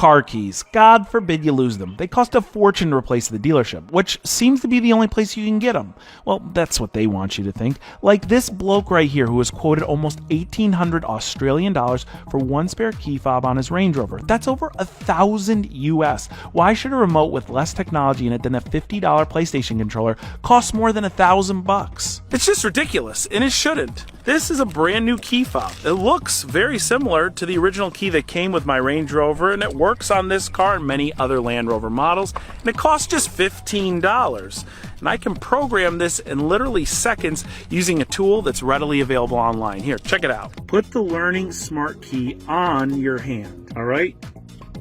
car keys. God forbid you lose them. They cost a fortune to replace at the dealership, which seems to be the only place you can get them. Well, that's what they want you to think. Like this bloke right here who was quoted almost 1,800 Australian dollars for one spare key fob on his Range Rover. That's over 1,000 US. Why should a remote with less technology in it than a $50 PlayStation controller cost more than $1,000? It's just ridiculous, and it shouldn't. This is a brand new key fob. It looks very similar to the original key that came with my Range Rover, and it works on this car and many other Land Rover models, and it costs just $15. And I can program this in literally seconds using a tool that's readily available online. Here, check it out. Put the Learning Smart Key on your hand, all right?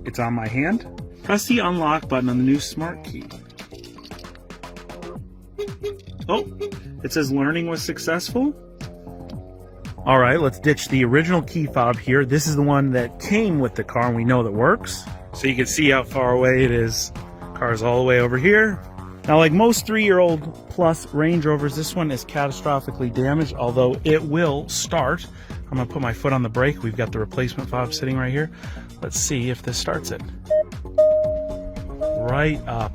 It's on my hand. Press the unlock button on the new Smart Key. Oh, it says learning was successful. All right, let's ditch the original key fob here. This is the one that came with the car and we know that works. So you can see how far away it is. Car's all the way over here. Now, like most 3-year-old plus Range Rovers, this one is catastrophically damaged, although it will start. I'm gonna put my foot on the brake. We've got the replacement fob sitting right here. Let's see if this starts it. Right up.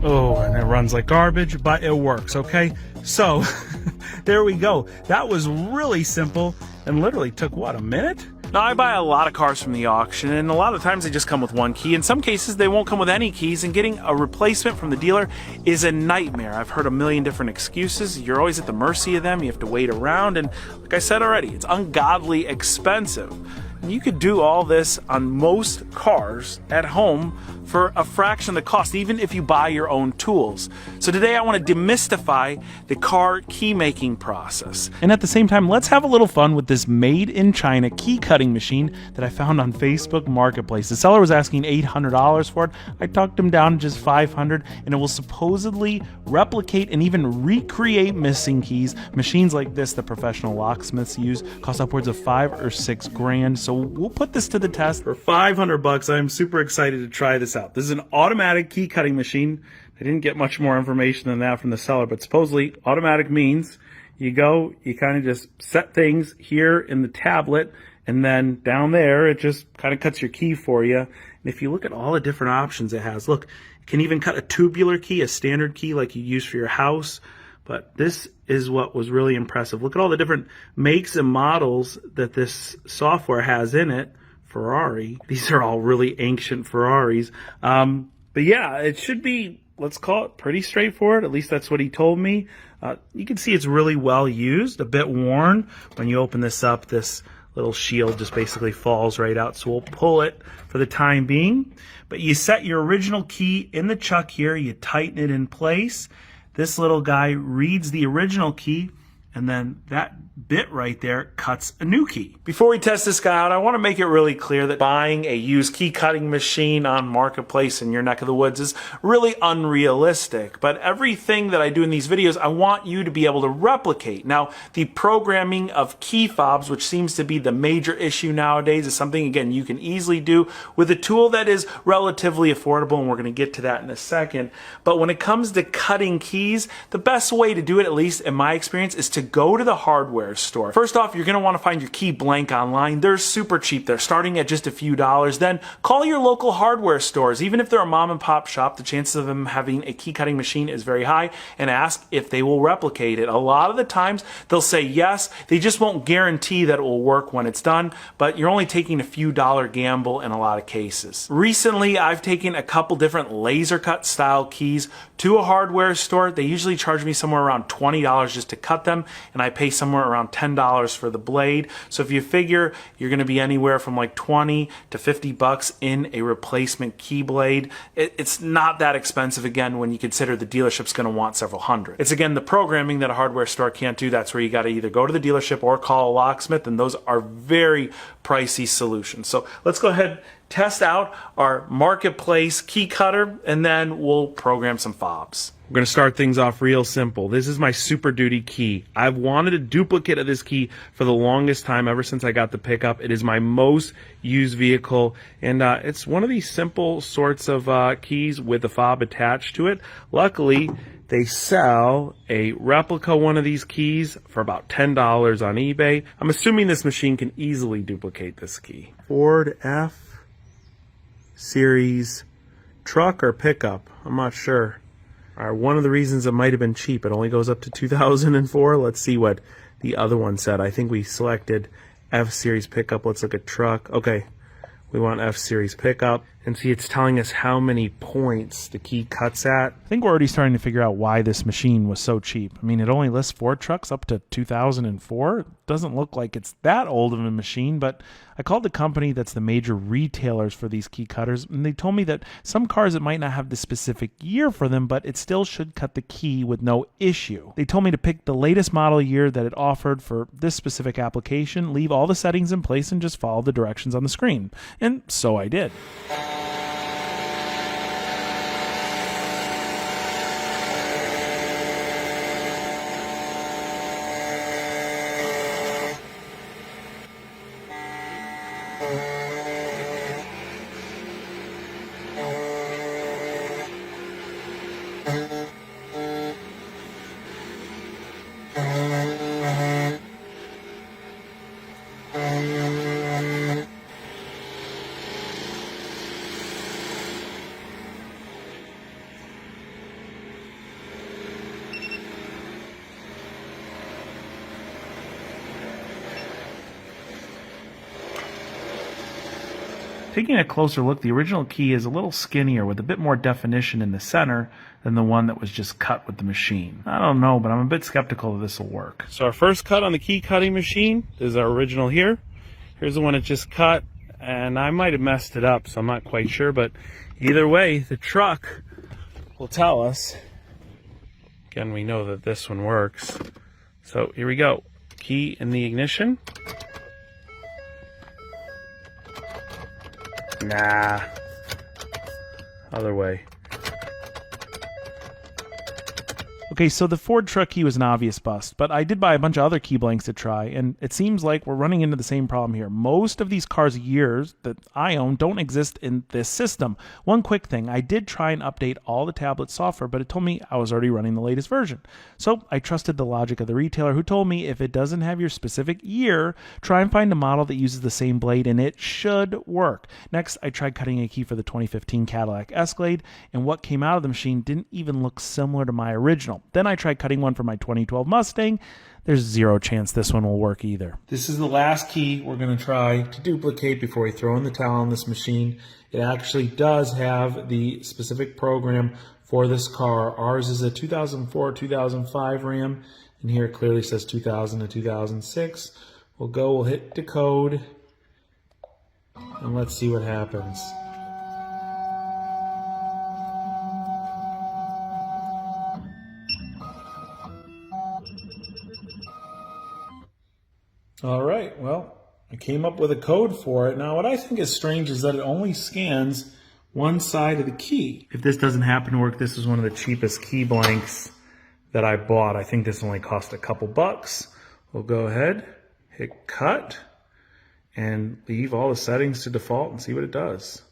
Oh, and it runs like garbage, but it works, okay? So, there we go. That was really simple and literally took, what, a minute? Now, I buy a lot of cars from the auction, and a lot of times they just come with one key. In some cases, they won't come with any keys, and getting a replacement from the dealer is a nightmare. I've heard a million different excuses. You're always at the mercy of them. You have to wait around, and like I said already, it's ungodly expensive. And you could do all this on most cars at home for a fraction of the cost, even if you buy your own tools. So today I want to demystify the car key making process. And at the same time, let's have a little fun with this made in China key cutting machine that I found on Facebook Marketplace. The seller was asking $800 for it. I talked him down to just $500, and it will supposedly replicate and even recreate missing keys. Machines like this that professional locksmiths use cost upwards of $5 or $6 grand. So we'll put this to the test for $500. I'm super excited to try this out. This is an automatic key cutting machine. I didn't get much more information than that from the seller, but supposedly automatic means you go, you kind of just set things here in the tablet, and then down there it just kind of cuts your key for you. And if you look at all the different options it has, look, it can even cut a tubular key, a standard key like you use for your house. But this is what was really impressive. Look at all the different makes and models that this software has in it. Ferrari. These are all really ancient Ferraris. But yeah, it should be, let's call it pretty straightforward. At least that's what he told me. You can see it's really well used, a bit worn. When you open this up, this little shield just basically falls right out. So we'll pull it for the time being. But you set your original key in the chuck here. You tighten it in place. This little guy reads the original key, and then that bit right there cuts a new key. Before we test this guy out, I want to make it really clear that buying a used key cutting machine on Marketplace in your neck of the woods is really unrealistic. But everything that I do in these videos, I want you to be able to replicate. Now, the programming of key fobs, which seems to be the major issue nowadays, is something, again, you can easily do with a tool that is relatively affordable, and we're going to get to that in a second. But when it comes to cutting keys, the best way to do it, at least in my experience, is to go to the hardware store. First off, you're going to want to find your key blank online. They're super cheap. They're starting at just a few dollars. Then call your local hardware stores. Even if they're a mom and pop shop, the chances of them having a key cutting machine is very high, and ask if they will replicate it. A lot of the times they'll say yes. They just won't guarantee that it will work when it's done, but you're only taking a few dollar gamble in a lot of cases. Recently, I've taken a couple different laser cut style keys to a hardware store. They usually charge me somewhere around $20 just to cut them, and I pay somewhere around $10 for the blade. So if you figure you're going to be anywhere from like 20 to 50 bucks in a replacement key blade, it's not that expensive, again, when you consider the dealership's going to want several hundred. It's, again, the programming that a hardware store can't do. That's where you got to either go to the dealership or call a locksmith, and those are very pricey solutions. So let's go ahead, test out our Marketplace key cutter, and then we'll program some fobs. We're going to start things off real simple. This is my Super Duty key. I've wanted a duplicate of this key for the longest time, ever since I got the pickup. It is my most used vehicle, and it's one of these simple sorts of keys with a fob attached to it. Luckily, they sell a replica one of these keys for about $10 on eBay. I'm assuming this machine can easily duplicate this key. Ford F series truck or pickup. I'm not sure. All right, one of the reasons it might have been cheap, it only goes up to 2004. Let's see what the other one said. I think we selected F-Series pickup. Let's look at truck. Okay, we want F-Series pickup. And see, it's telling us how many points the key cuts at. I think we're already starting to figure out why this machine was so cheap. I mean, it only lists Ford trucks up to 2004. It doesn't look like it's that old of a machine, but I called the company that's the major retailers for these key cutters, and they told me that some cars, it might not have the specific year for them, but it still should cut the key with no issue. They told me to pick the latest model year that it offered for this specific application, leave all the settings in place, and just follow the directions on the screen. And so I did. Taking a closer look, the original key is a little skinnier with a bit more definition in the center than the one that was just cut with the machine. I don't know, but I'm a bit skeptical that this will work. So our first cut on the key cutting machine is our original here. Here's the one it just cut, and I might have messed it up, so I'm not quite sure, but either way, the truck will tell us. Again, we know that this one works. So here we go. Key in the ignition. Nah. Other way. Okay, so the Ford truck key was an obvious bust, but I did buy a bunch of other key blanks to try, and it seems like we're running into the same problem here. Most of these cars' years that I own don't exist in this system. One quick thing, I did try and update all the tablet software, but it told me I was already running the latest version. So I trusted the logic of the retailer, who told me if it doesn't have your specific year, try and find a model that uses the same blade, and it should work. Next, I tried cutting a key for the 2015 Cadillac Escalade, and what came out of the machine didn't even look similar to my original. Then I tried cutting one for my 2012 Mustang. There's zero chance this one will work either. This is the last key we're going to try to duplicate before we throw in the towel on this machine. It actually does have the specific program for this car. Ours is a 2004-2005 Ram, and here it clearly says 2000 to 2006. We'll hit decode, and let's see what happens. All right, well, I came up with a code for it. Now, what I think is strange is that it only scans one side of the key. If this doesn't happen to work, this is one of the cheapest key blanks that I bought. I think this only cost a couple bucks. We'll go ahead, hit cut, and leave all the settings to default and see what it does.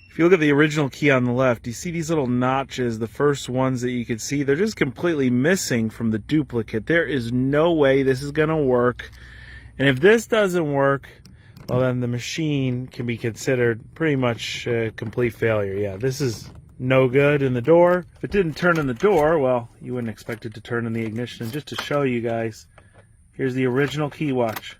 If you look at the original key on the left, you see these little notches, the first ones that you could see, they're just completely missing from the duplicate. There is no way this is going to work. And if this doesn't work, well, then the machine can be considered pretty much a complete failure. Yeah, this is no good in the door. If it didn't turn in the door, well, you wouldn't expect it to turn in the ignition. And just to show you guys, here's the original key, watch.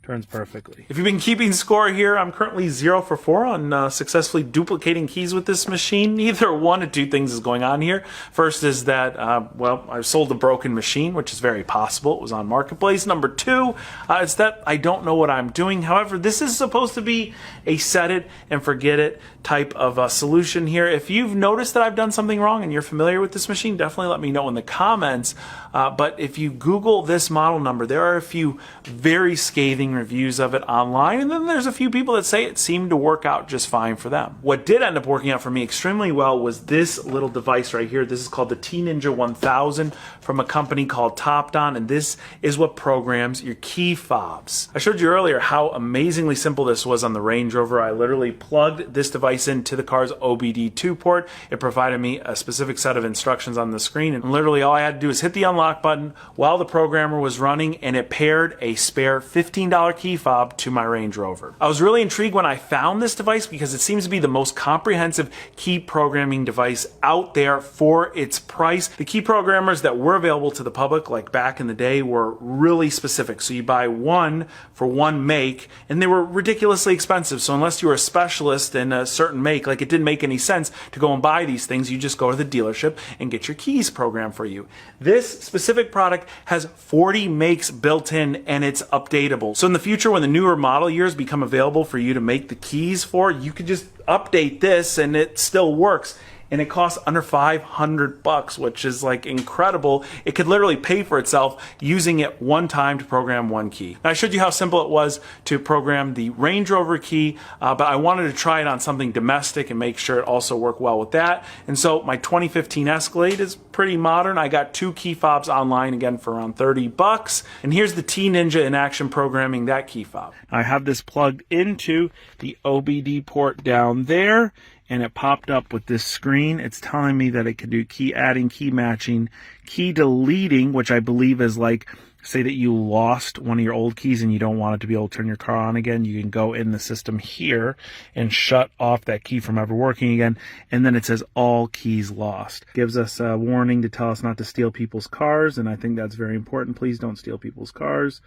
Turns perfectly. If you've been keeping score here, I'm currently 0 for 4 on successfully duplicating keys with this machine. Either one of two things is going on here. First is that, well, I've sold a broken machine, which is very possible. It was on Marketplace. Number two, it's that I don't know what I'm doing. However, this is supposed to be a set it and forget it type of solution here. If you've noticed that I've done something wrong and you're familiar with this machine, definitely let me know in the comments. But if you Google this model number, there are a few very scathing reviews of it online, and then there's a few people that say it seemed to work out just fine for them. What did end up working out for me extremely well was this little device right here. This is called the T-Ninja 1000 from a company called TopDon, and this is what programs your key fobs. I showed you earlier how amazingly simple this was on the Range Rover. I literally plugged this device into the car's OBD2 port. It provided me a specific set of instructions on the screen, and literally all I had to do is hit the unlock button while the programmer was running, and it paired a spare $15 key fob to my Range Rover. I was really intrigued when I found this device because it seems to be the most comprehensive key programming device out there for its price. The key programmers that were available to the public, like back in the day, were really specific. So you buy one for one make, and they were ridiculously expensive. So unless you were a specialist in a certain make, like it didn't make any sense to go and buy these things. You just go to the dealership and get your keys programmed for you. This specific product has 40 makes built in, and it's updatable. So in the future, when the newer model years become available for you to make the keys for, you could just update this and it still works. And it costs under $500, which is like incredible. It could literally pay for itself using it one time to program one key. Now, I showed you how simple it was to program the Range Rover key, but I wanted to try it on something domestic and make sure it also worked well with that. And so my 2015 Escalade is pretty modern. I got 2 key fobs online, again, for around $30. And here's the T-Ninja in action programming that key fob. I have this plugged into the OBD port down there, and it popped up with this screen. It's telling me that it can do key adding, key matching, key deleting, which I believe is like, say that you lost one of your old keys and you don't want it to be able to turn your car on again. You can go in the system here and shut off that key from ever working again. And then it says all keys lost. Gives us a warning to tell us not to steal people's cars, and I think that's very important. Please don't steal people's cars.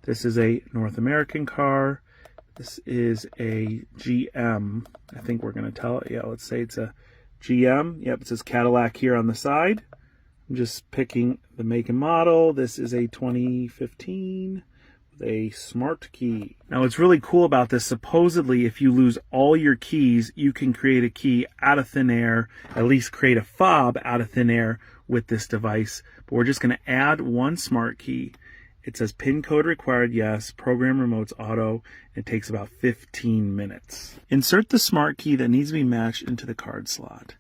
This is a North American car. This is a GM. I think we're going to tell it. Yeah, let's say it's a GM. Yep, it says Cadillac here on the side. I'm just picking the make and model. This is a 2015 with a smart key. Now, what's really cool about this, supposedly if you lose all your keys, you can create a key out of thin air, at least create a fob out of thin air with this device. But we're just going to add one smart key. It says pin code required, yes. Program remotes auto. It takes about 15 minutes. Insert the smart key that needs to be matched into the card slot,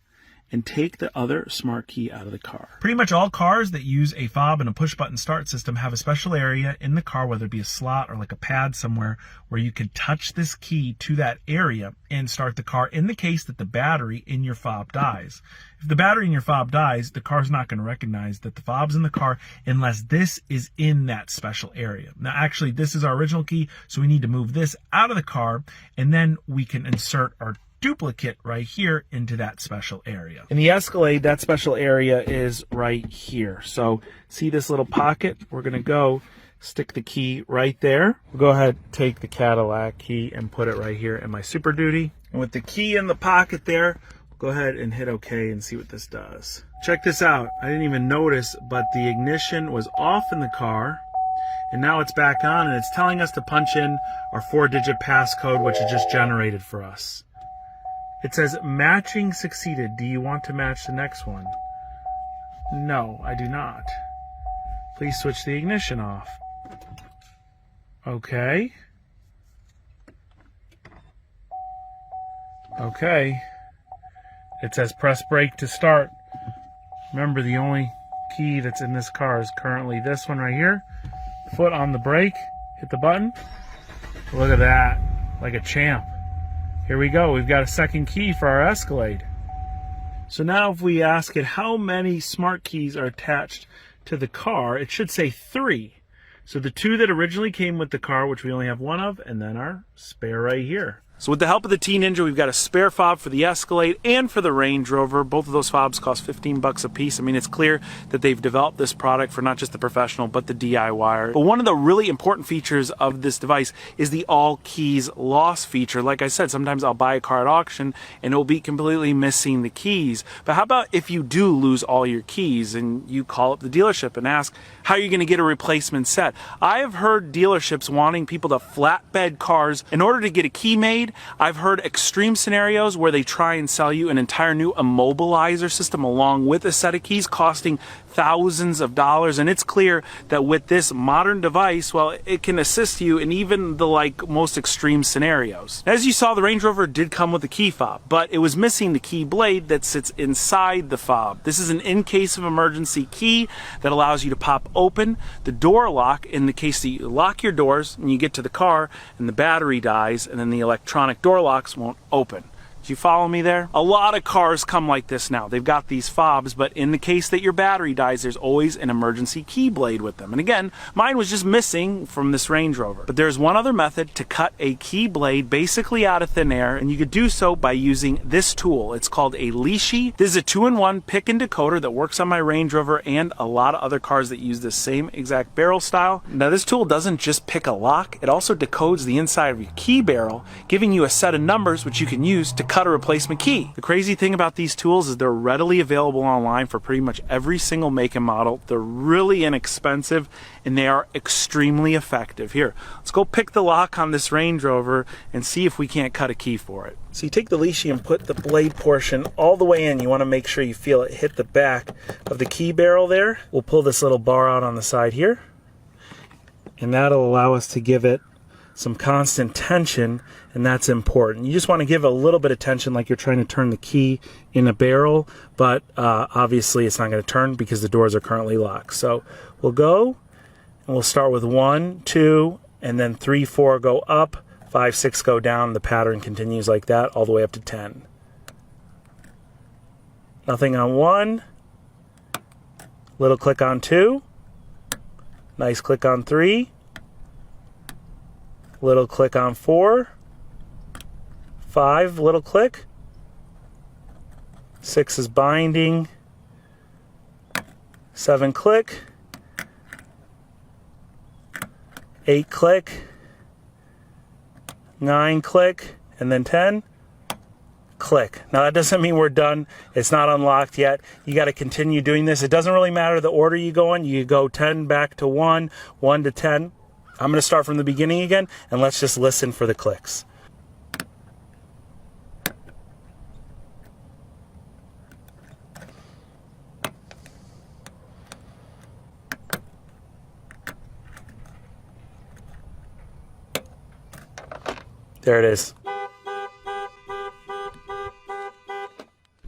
and take the other smart key out of the car. Pretty much all cars that use a fob and a push button start system have a special area in the car, whether it be a slot or like a pad somewhere, where you can touch this key to that area and start the car in the case that the battery in your fob dies. If the battery in your fob dies, the car's not going to recognize that the fob's in the car unless this is in that special area. Now, actually, this is our original key, so we need to move this out of the car, and then we can insert our duplicate right here into that special area. In the Escalade, that special area is right here. So see this little pocket? We're going to go stick the key right there. We'll go ahead, take the Cadillac key and put it right here in my Super Duty. And with the key in the pocket there, we'll go ahead and hit OK and see what this does. Check this out. I didn't even notice, but the ignition was off in the car, and now it's back on, and it's telling us to punch in our 4-digit passcode, which it just generated for us. It says matching succeeded. Do you want to match the next one? No, I do not. Please switch the ignition off. Okay. Okay. It says press brake to start. Remember, the only key that's in this car is currently this one right here. Foot on the brake. Hit the button. Look at that. Like a champ. Here we go. We've got a second key for our Escalade. So now if we ask it how many smart keys are attached to the car, it should say 3. So the 2 that originally came with the car, which we only have 1 of, and then our spare right here. So with the help of the T-Ninja, we've got a spare fob for the Escalade and for the Range Rover. Both of those fobs cost 15 bucks a piece. I mean, it's clear that they've developed this product for not just the professional, but the DIYer. But one of the really important features of this device is the all keys loss feature. Like I said, sometimes I'll buy a car at auction and it'll be completely missing the keys. But how about if you do lose all your keys and you call up the dealership and ask how you're going to get a replacement set? I have heard dealerships wanting people to flatbed cars in order to get a key made. I've heard extreme scenarios where they try and sell you an entire new immobilizer system along with a set of keys costing thousands of dollars, and it's clear that with this modern device, well, it can assist you in even the most extreme scenarios. As you saw, the Range Rover did come with a key fob, but it was missing the key blade that sits inside the fob. This is an in case of emergency key that allows you to pop open the door lock in the case that you lock your doors and you get to the car and the battery dies, and then the electronic door locks won't open. Do you follow me there? A lot of cars come like this now. They've got these fobs, but in the case that your battery dies, there's always an emergency key blade with them. And again, mine was just missing from this Range Rover. But there's one other method to cut a key blade basically out of thin air, and you could do so by using this tool. It's called a leashy. This is a 2-in-1 pick and decoder that works on my Range Rover and a lot of other cars that use the same exact barrel style. Now, this tool doesn't just pick a lock, it also decodes the inside of your key barrel, giving you a set of numbers which you can use to cut a replacement key. The crazy thing about these tools is they're readily available online for pretty much every single make and model. They're really inexpensive and they are extremely effective. Here, let's go pick the lock on this Range Rover and see if we can't cut a key for it. So you take the leashy and put the blade portion all the way in. You want to make sure you feel it hit the back of the key barrel there. We'll pull this little bar out on the side here, and that'll allow us to give it some constant tension, and that's important. You just want to give a little bit of tension like you're trying to turn the key in a barrel, but obviously it's not going to turn because the doors are currently locked. So we'll go and we'll start with 1, 2, and then 3, 4 go up, 5, 6 go down. The pattern continues like that all the way up to 10. Nothing on 1, little click on 2, nice click on 3, little click on 4, 5, little click, 6 is binding, 7 click, 8 click, 9 click, and then 10 click. Now that doesn't mean we're done. It's not unlocked yet. You got to continue doing this. It doesn't really matter the order you go in. You go 10 back to 1, 1 to 10. I'm going to start from the beginning again, and let's just listen for the clicks. There it is.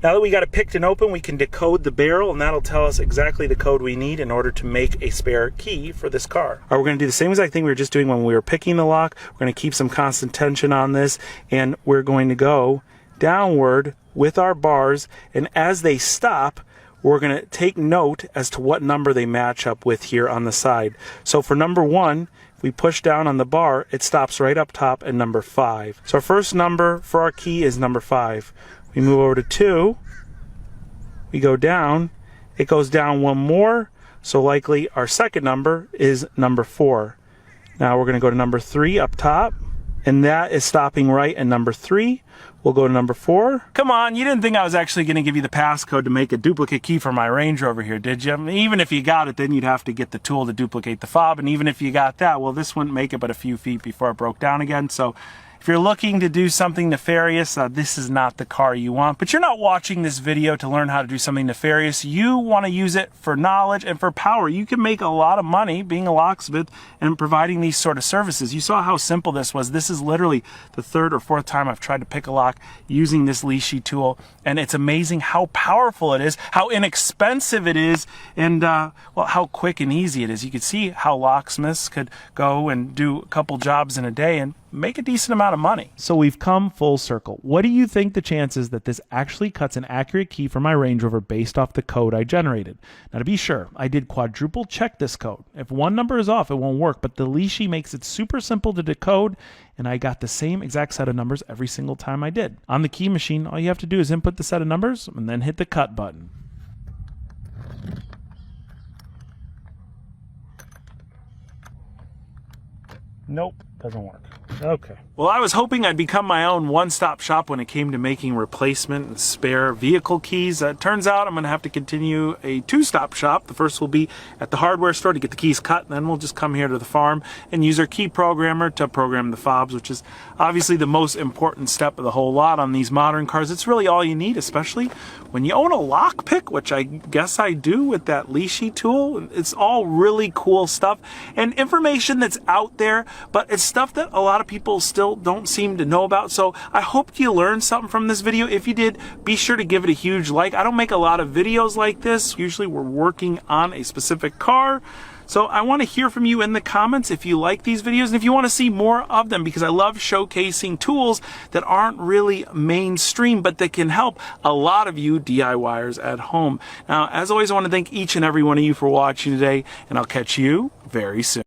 Now that we got it picked and open, we can decode the barrel, and that'll tell us exactly the code we need in order to make a spare key for this car. All right, we're going to do the same exact thing we were just doing when we were picking the lock. We're going to keep some constant tension on this, and we're going to go downward with our bars, and as they stop, we're going to take note as to what number they match up with here on the side. So for number 1, if we push down on the bar, it stops right up top at number 5. So our first number for our key is number 5. We move over to 2, we go down, it goes down 1 more, so likely our second number is number 4. Now we're going to go to number 3 up top, and that is stopping right at number 3. We'll go to number 4. Come on, you didn't think I was actually going to give you the passcode to make a duplicate key for my Range Rover here, did you? I mean, even if you got it, then you'd have to get the tool to duplicate the fob, and even if you got that, well, this wouldn't make it but a few feet before it broke down again. So if you're looking to do something nefarious, this is not the car you want. But you're not watching this video to learn how to do something nefarious. You want to use it for knowledge and for power. You can make a lot of money being a locksmith and providing these sort of services. You saw how simple this was. This is literally the 3rd or 4th time I've tried to pick a lock using this leashy tool. And it's amazing how powerful it is, how inexpensive it is, and well, how quick and easy it is. You can see how locksmiths could go and do a couple jobs in a day and make a decent amount of money. So we've come full circle. What do you think the chances that this actually cuts an accurate key for my Range Rover based off the code I generated? Now to be sure, I did quadruple check this code. If one number is off, it won't work, but the leashy makes it super simple to decode, and I got the same exact set of numbers every single time I did. On the key machine, all you have to do is input the set of numbers and then hit the cut button. Nope, doesn't work. Okay. Well, I was hoping I'd become my own one-stop shop when it came to making replacement and spare vehicle keys. It turns out I'm going to have to continue a two-stop shop. The first will be at the hardware store to get the keys cut, and then we'll just come here to the farm and use our key programmer to program the fobs, which is obviously the most important step of the whole lot on these modern cars. It's really all you need, especially when you own a lockpick, which I guess I do with that leashy tool, it's all really cool stuff and information that's out there, but it's stuff that a lot of people still don't seem to know about. So I hope you learned something from this video. If you did, be sure to give it a huge like. I don't make a lot of videos like this. Usually we're working on a specific car. So I want to hear from you in the comments if you like these videos and if you want to see more of them, because I love showcasing tools that aren't really mainstream, but that can help a lot of you DIYers at home. Now, as always, I want to thank each and every one of you for watching today, and I'll catch you very soon.